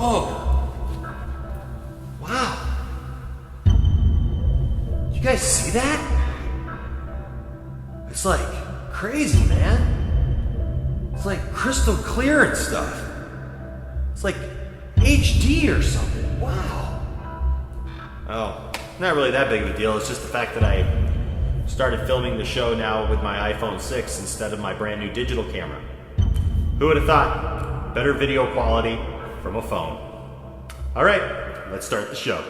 Whoa. Wow. You guys see that? It's like crazy, man. It's like crystal clear and stuff. It's like HD or something. Wow. Oh, not really that big of a deal. It's just the fact that I started filming the show now with my iPhone 6 instead of my brand new digital camera. Who would have thought? Better video quality from a phone. All right, let's start the show.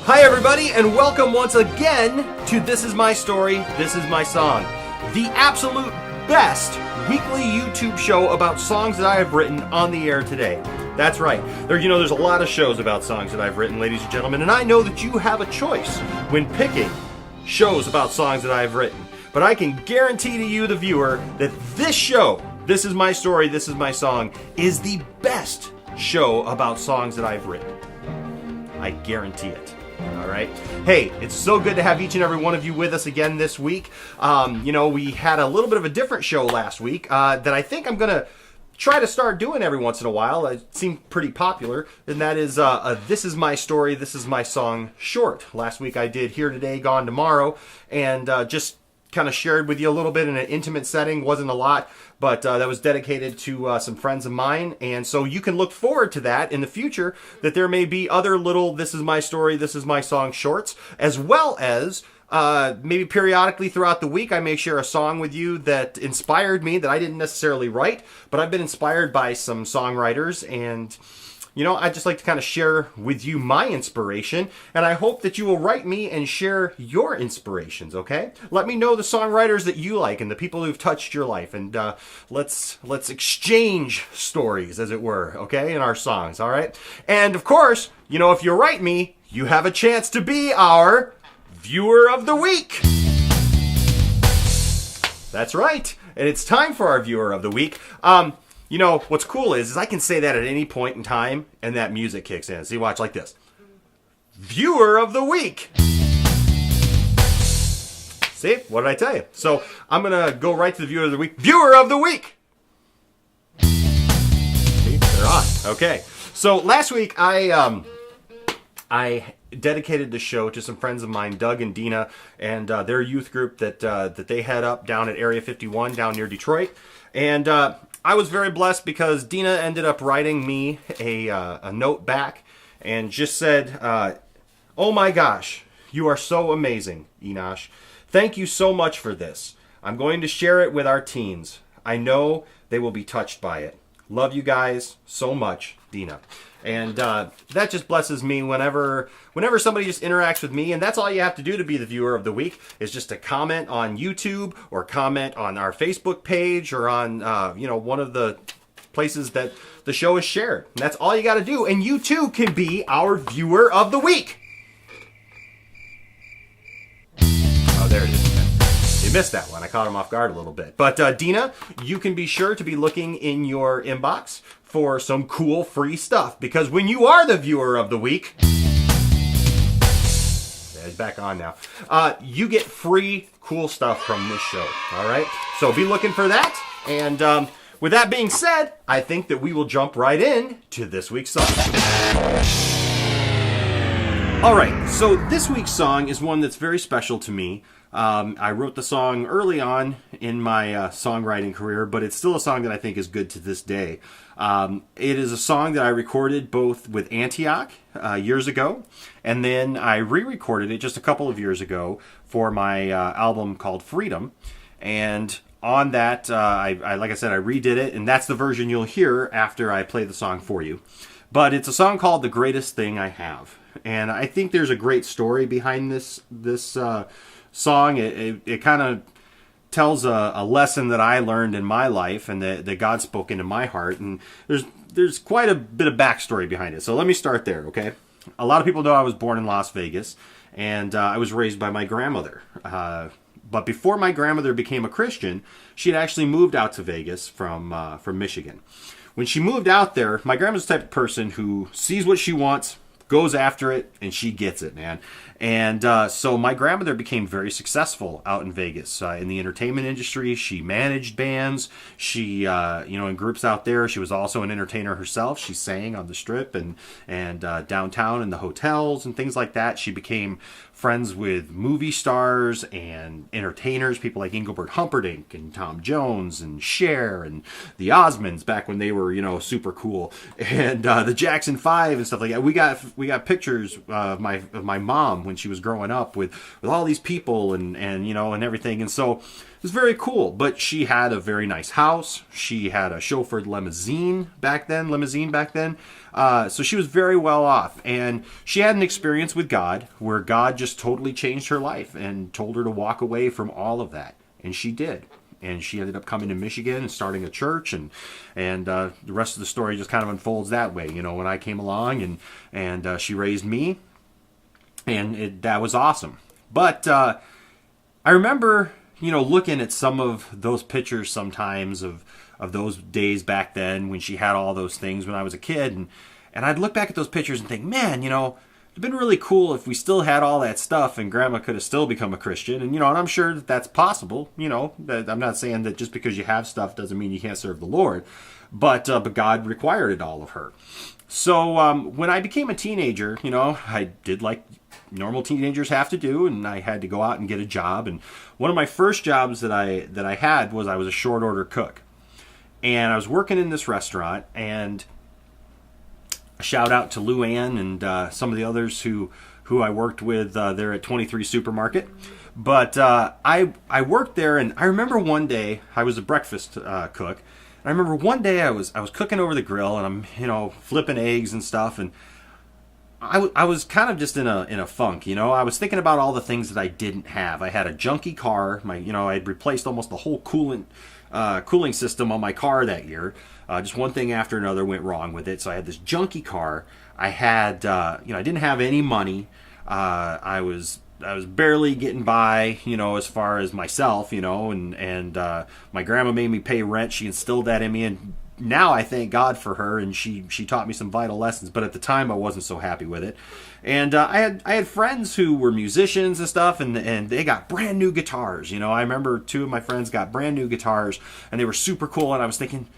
Hi everybody, and welcome once again to This Is My Story, This Is My Song, the absolute best weekly YouTube show about songs that I have written on the air today. That's right. There's a lot of shows about songs that I've written, ladies and gentlemen, and I know that you have a choice when picking shows about songs that I've written. But I can guarantee to you, the viewer, that this show, This Is My Story, This Is My Song, is the best show about songs that I've written. I guarantee it. All right. Hey, it's so good to have each and every one of you with us again this week. We had a little bit of a different show last week that I think I'm going to try to start doing every once in a while. It seemed pretty popular, and that is This Is My Story, This Is My Song short. Last week I did Here Today, Gone Tomorrow, and just kind of shared with you a little bit in an intimate setting. Wasn't a lot, but that was dedicated to some friends of mine, and so you can look forward to that in the future, that there may be other little This Is My Story, This Is My Song shorts, as well as maybe periodically throughout the week I may share a song with you that inspired me, that I didn't necessarily write, but I've been inspired by some songwriters, and I just like to kind of share with you my inspiration, and I hope that you will write me and share your inspirations, okay? Let me know the songwriters that you like and the people who've touched your life, and let's exchange stories, as it were, okay, in our songs, all right? And of course, if you write me, you have a chance to be our Viewer of the Week. That's right, and it's time for our Viewer of the Week. What's cool is I can say that at any point in time, and that music kicks in. See, watch like this. Viewer of the Week. See? What did I tell you? So, I'm going to go right to the Viewer of the Week. Viewer of the Week! See? They're on. Okay. So, last week, I dedicated the show to some friends of mine, Doug and Dina, and their youth group that they head up down at Area 51 down near Detroit. And I was very blessed because Dina ended up writing me a note back and just said, oh my gosh, you are so amazing, Enosh. Thank you so much for this. I'm going to share it with our teens. I know they will be touched by it. Love you guys so much, Dina. And that just blesses me whenever somebody just interacts with me, and that's all you have to do to be the Viewer of the Week, is just to comment on YouTube or comment on our Facebook page or on one of the places that the show is shared. And that's all you got to do, and you too can be our Viewer of the Week. Oh, there it is. You missed that one. I caught him off guard a little bit. But Dina, you can be sure to be looking in your inbox for some cool free stuff, because when you are the Viewer of the Week, it's back on now, you get free cool stuff from this show. All right, so be looking for that. And with that being said, I think that we will jump right in to this week's song. All right, so this week's song is one that's very special to me. I wrote the song early on in my songwriting career, but it's still a song that I think is good to this day. It is a song that I recorded both with Antioch years ago, and then I re-recorded it just a couple of years ago for my album called Freedom. And on that, like I said, I redid it, and that's the version you'll hear after I play the song for you. But it's a song called The Greatest Thing I Have. And I think there's a great story behind this song. It kind of tells a lesson that I learned in my life and that God spoke into my heart. And there's quite a bit of backstory behind it. So let me start there, okay? a lot of people know I was born in Las Vegas, and I was raised by my grandmother. But before my grandmother became a Christian, she had actually moved out to Vegas from Michigan. When she moved out there, my grandma's the type of person who sees what she wants, goes after it, and she gets it, man. And so my grandmother became very successful out in Vegas in the entertainment industry. She managed bands. She, in groups out there. She was also an entertainer herself. She sang on the Strip and downtown in the hotels and things like that. She became friends with movie stars and entertainers, people like Engelbert Humperdinck and Tom Jones and Cher and the Osmonds back when they were, super cool, and the Jackson 5 and stuff like that. We got pictures of my mom when she was growing up with all these people and everything, and so it was very cool. But she had a very nice house. She had a chauffeured limousine back then. So she was very well off, and she had an experience with God where God just totally changed her life and told her to walk away from all of that, and she did. And she ended up coming to Michigan and starting a church, and the rest of the story just kind of unfolds that way. When I came along and she raised me, and that was awesome. But I remember, looking at some of those pictures sometimes of those days back then when she had all those things when I was a kid, and I'd look back at those pictures and think, man, it'd been really cool if we still had all that stuff and Grandma could have still become a Christian. And, and I'm sure that's possible. That I'm not saying that just because you have stuff doesn't mean you can't serve the Lord, but God required it all of her. So when I became a teenager, I did like normal teenagers have to do, and I had to go out and get a job. And one of my first jobs that I had was I was a short order cook, and I was working in this restaurant. And a shout out to Lou Ann and some of the others who I worked with there at 23 Supermarket. But I worked there, and I remember one day I was a breakfast cook. And I remember one day I was cooking over the grill, and I'm flipping eggs and stuff, and I was kind of just in a funk. I was thinking about all the things that I didn't have. I had a junky car. I had replaced almost the whole cooling system on my car that year. Just one thing after another went wrong with it. So I had this junky car. I had, I didn't have any money. I was barely getting by, as far as myself, and my grandma made me pay rent. She instilled that in me, and now I thank God for her, and she taught me some vital lessons. But at the time, I wasn't so happy with it. And I had friends who were musicians and stuff, and they got brand new guitars. I remember two of my friends got brand new guitars, and they were super cool. And I was thinking,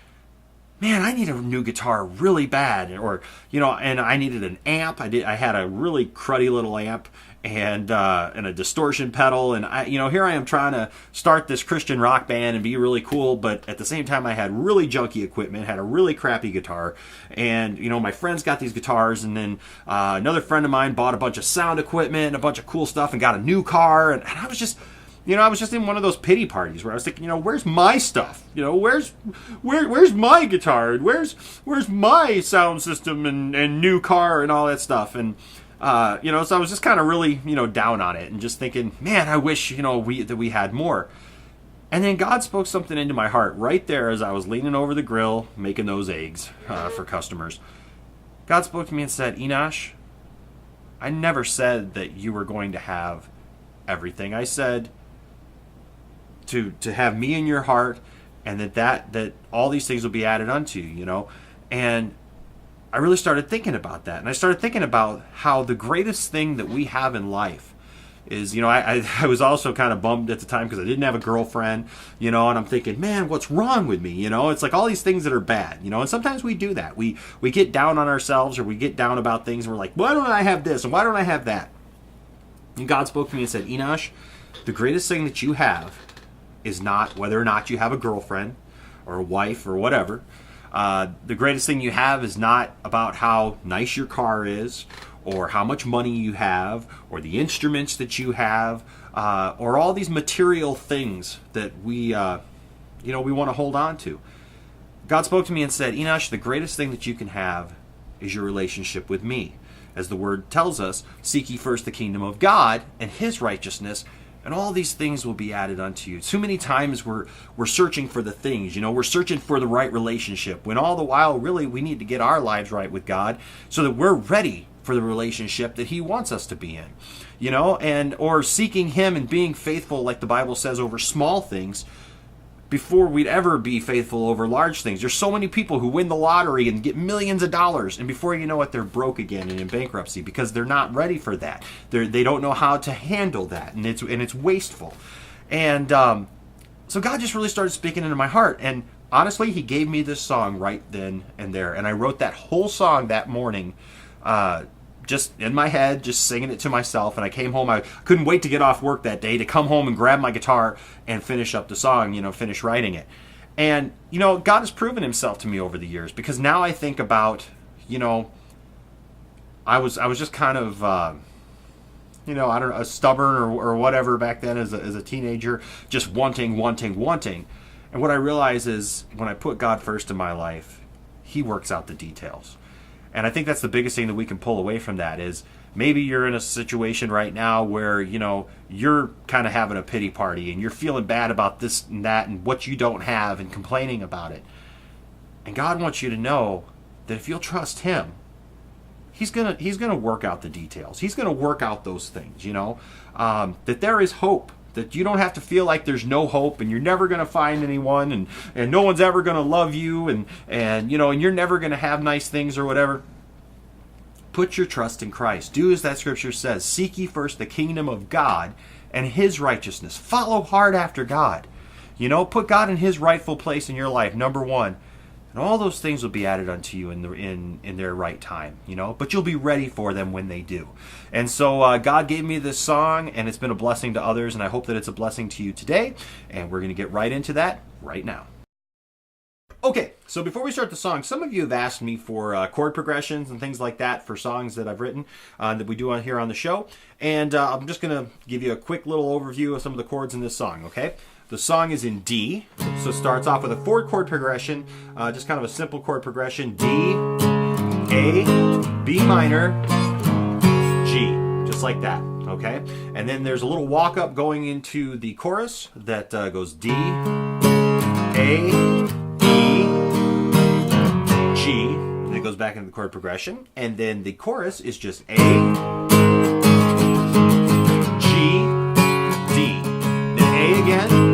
man, I need a new guitar really bad, and I needed an amp. I had a really cruddy little amp and a distortion pedal, and here I am trying to start this Christian rock band and be really cool, but at the same time I had really junky equipment, had a really crappy guitar, and my friends got these guitars, and then another friend of mine bought a bunch of sound equipment and a bunch of cool stuff and got a new car, and I was just in one of those pity parties where I was thinking, where's my stuff? Where's my guitar? Where's my sound system and new car and all that stuff? And so I was just kind of really, down on it and just thinking, man, I wish, we had more. And then God spoke something into my heart right there as I was leaning over the grill making those eggs for customers. God spoke to me and said, Enosh, I never said that you were going to have everything. I said to have me in your heart, and that all these things will be added unto you, And I really started thinking about that. And I started thinking about how the greatest thing that we have in life is, I was also kind of bummed at the time because I didn't have a girlfriend, and I'm thinking, man, what's wrong with me? It's like all these things that are bad, and sometimes we do that. We get down on ourselves, or we get down about things, and we're like, why don't I have this? And why don't I have that? And God spoke to me and said, Enosh, the greatest thing that you have is not whether or not you have a girlfriend or a wife or whatever. The greatest thing you have is not about how nice your car is, or how much money you have, or the instruments that you have, or all these material things that we want to hold on to. God spoke to me and said, Enosh, the greatest thing that you can have is your relationship with me. As the word tells us, seek ye first the kingdom of God and his righteousness, and all these things will be added unto you. Too many times we're searching for the things, we're searching for the right relationship, when all the while really we need to get our lives right with God so that we're ready for for the relationship that he wants us to be in, you know, and or seeking him and being faithful, like the Bible says, over small things before we'd ever be faithful over large things. There's so many people who win the lottery and get millions of dollars, and before you know it, they're broke again and in bankruptcy because they're not ready for that. They don't know how to handle that, and it's wasteful. And so God just really started speaking into my heart, and honestly, he gave me this song right then and there, and I wrote that whole song that morning, just in my head, just singing it to myself. And I came home. I couldn't wait to get off work that day to come home and grab my guitar and finish up the song, you know, finish writing it. And, you know, God has proven himself to me over the years, because now I think about, you know, I was just kind of, you know, I don't know, a stubborn or whatever back then as a teenager, just wanting. And what I realize is when I put God first in my life, he works out the details. And I think that's the biggest thing that we can pull away from that is maybe you're in a situation right now where, you know, you're kind of having a pity party and you're feeling bad about this and that and what you don't have and complaining about it. And God wants you to know that if you'll trust him, he's gonna work out the details. He's gonna work out those things, you know, that there is hope. That you don't have to feel like there's no hope and you're never going to find anyone and no one's ever going to love you and you know, and you're never going to have nice things or whatever. Put your trust in Christ. Do as that scripture says. Seek ye first the kingdom of God and his righteousness. Follow hard after God. You know, put God in his rightful place in your life, number one. And all those things will be added unto you in their right time, you know. But you'll be ready for them when they do. And so God gave me this song, and it's been a blessing to others, and I hope that it's a blessing to you today. And we're going to get right into that right now. Okay, so before we start the song, some of you have asked me for chord progressions and things like that for songs that I've written that we do on here on the show. And I'm just going to give you a quick little overview of some of the chords in this song, okay? The song is in D, so it starts off with a 4-chord progression, just kind of a simple chord progression. D, A, B minor, G, just like that, okay? And then there's a little walk-up going into the chorus that goes D, A, E, G, and it goes back into the chord progression. And then the chorus is just A, G, D. Then A again.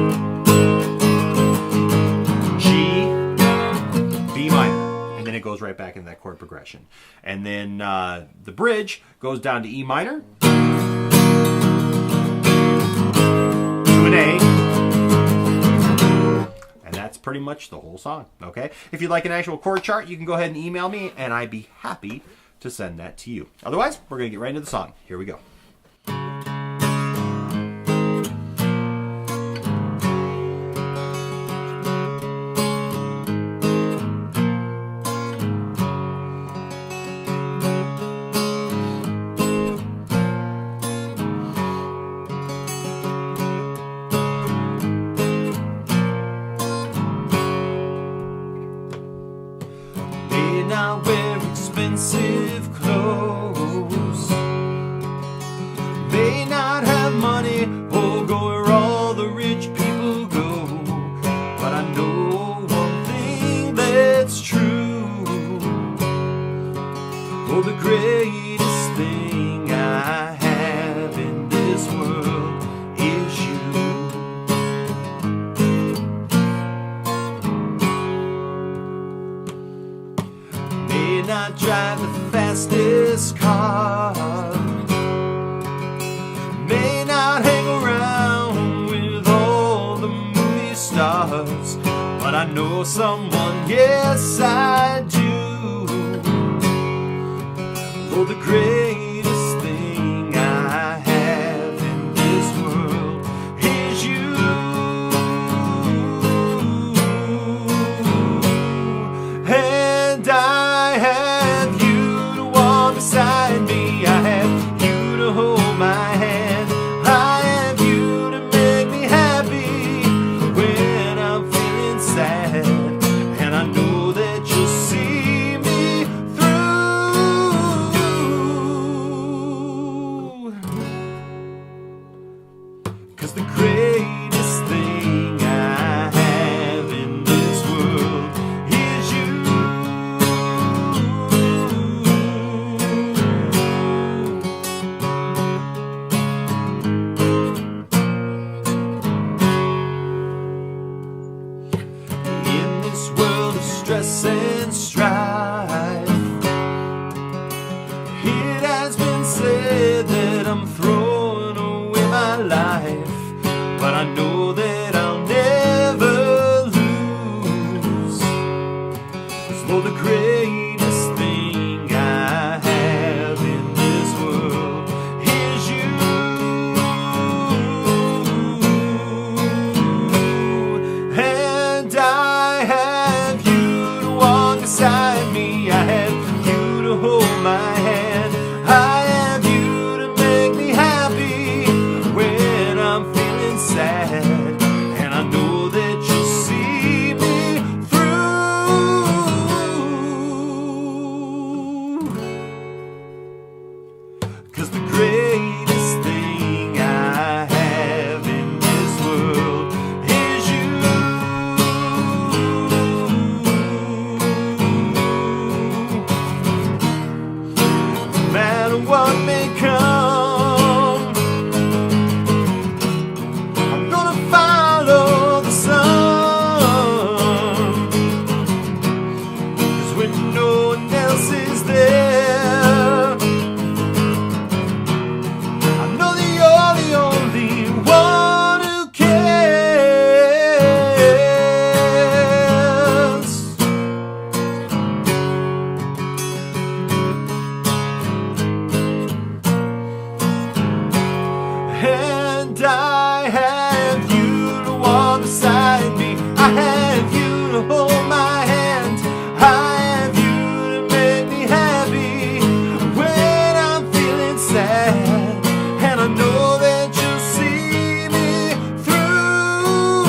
It goes right back into that chord progression. And then the bridge goes down to E minor, to an A, and that's pretty much the whole song, okay? If you'd like an actual chord chart, you can go ahead and email me, and I'd be happy to send that to you. Otherwise, we're going to get right into the song. Here we go. Not wear expensive clothes, may not have money or go where all the rich people go, but I know one thing that's true. Oh, the greatest thing I have in this world is you. Not drive the fastest car, may not hang around with all the movie stars, but I know someone, yes I do. Oh, the greatest thing I have in this world is you. And I have you to walk beside me. I have you to hold my hand. I have you to make me happy when I'm feeling sad. And I know that you'll and strife. It has been said that I'm throwing away my life, but I know that I'll never lose. 'Cause Lord, the greatest thing I have in this world is you. And I have you to walk beside me. I have you to hold my hand. I have you to make me happy when I'm feeling sad. And I know that you'll see me through. 'Cause the greatest thing I have in this world is you. No matter what may come, I'm gonna follow the sun. 'Cause when no one else is there, I know that you're the only one who cares. And I have you to walk beside me. I have you to hold my hand. I have you to make me happy when I'm feeling sad. And I know that you'll see me through.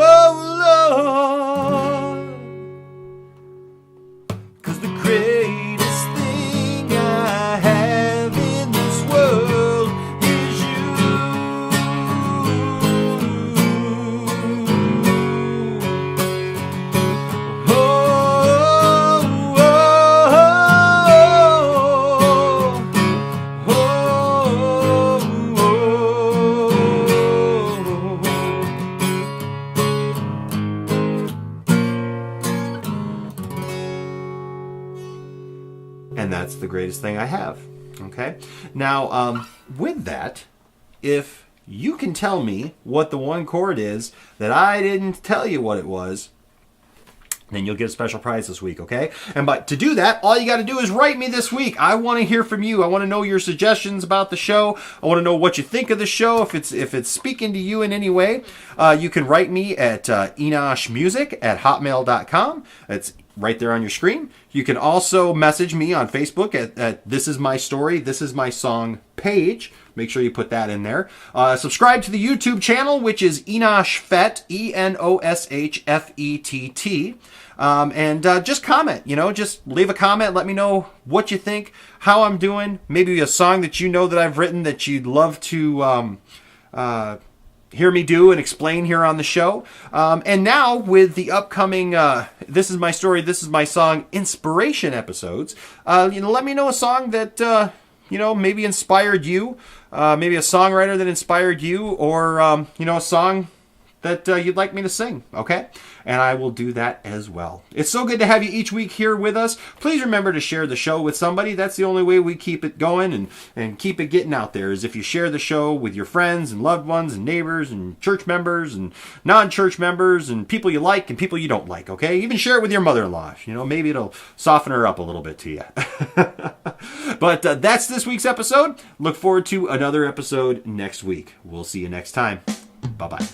Oh Lord, 'cause the greatest thing I have in this world is you. Oh, oh, oh, oh, And that's the greatest thing I have. Okay? Now, with that, if you can tell me what the one chord is that I didn't tell you what it was, then you'll get a special prize this week, okay? And but to do that, all you got to do is write me this week. I want to hear from you. I want to know your suggestions about the show. I want to know what you think of the show. If it's speaking to you in any way, you can write me at enoshmusic@hotmail.com. It's right there on your screen. You can also message me on Facebook at This Is My Story, This Is My Song page. Make sure you put that in there. Subscribe to the YouTube channel, which is Enosh Fett, ENOSHFETT. And just comment, just leave a comment. Let me know what you think, how I'm doing. Maybe a song that you know that I've written that you'd love to hear me do and explain here on the show. And now with the upcoming This Is My Story, This Is My Song inspiration episodes, let me know a song that, maybe inspired you, maybe a songwriter that inspired you, or, a song that you'd like me to sing, okay? And I will do that as well. It's so good to have you each week here with us. Please remember to share the show with somebody. That's the only way we keep it going and keep it getting out there, is if you share the show with your friends and loved ones and neighbors and church members and non-church members and people you like and people you don't like, okay? Even share it with your mother-in-law. Maybe it'll soften her up a little bit to you. But that's this week's episode. Look forward to another episode next week. We'll see you next time. Bye-bye.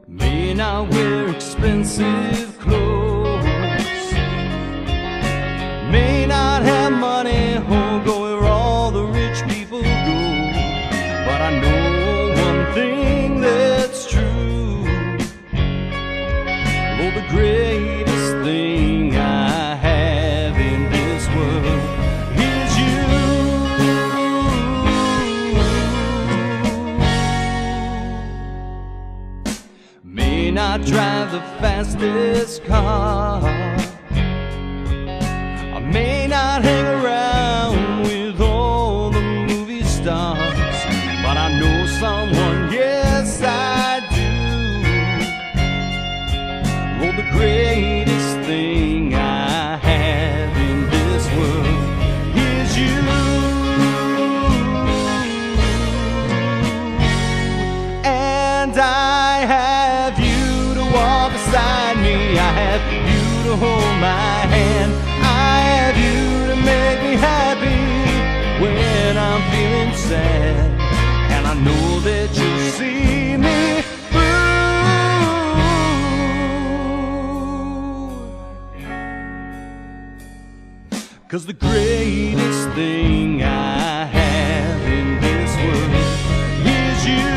May not wear expensive clothes, may not have money or go where all the rich people go, but I know one thing that's true. Oh, the greatest thing I have in this world is you. not drive the fastest car. I may not hang around with all the movie stars, but I know someone, yes I do. Oh, the greatest thing I have in this world is you. And I have you to walk beside me. I have you to hold my hand. I have you to make me happy when I'm feeling sad. And I know that you'll see me through. 'Cause the greatest thing I have in this world is you.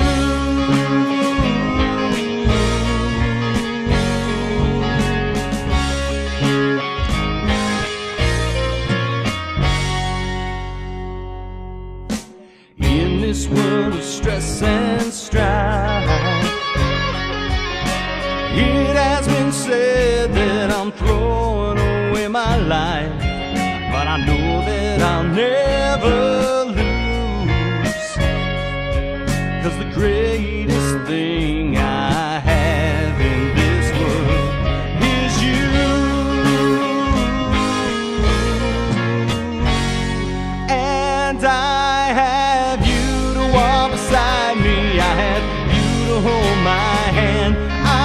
In this world of stress and strife, it has been said that I'm throwing away my life, but I know that I'll never lose. 'Cause the greatest thing I have in this world is you. And I have you to walk beside me. I have you to hold my hand.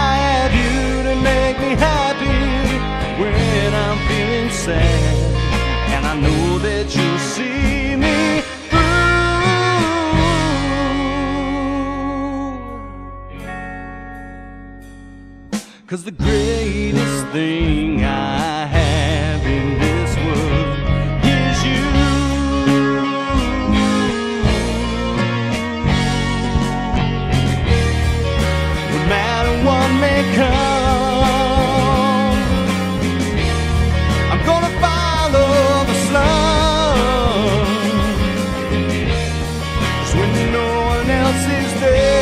I have you to make me happy when I'm feeling sad. And I know that you'll see me through. 'Cause the greatest thing I have in this world is you. No matter what may come, I'm gonna follow the sun. 'Cause when no one else is there,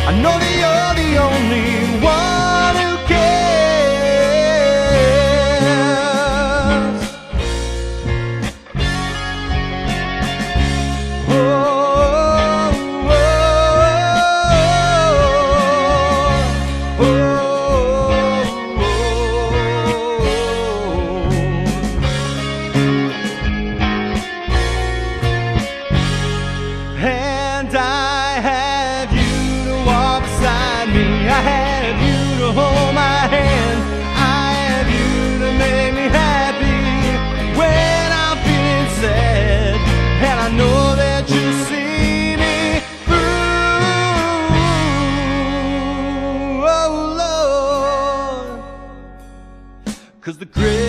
I know that you're the only one who cares. Oh, oh, oh, oh, And I have you to walk beside me. I have you to hold my hand. I have you to make me happy when I'm feeling sad. And I know that you see me through. Oh Lord, 'cause the great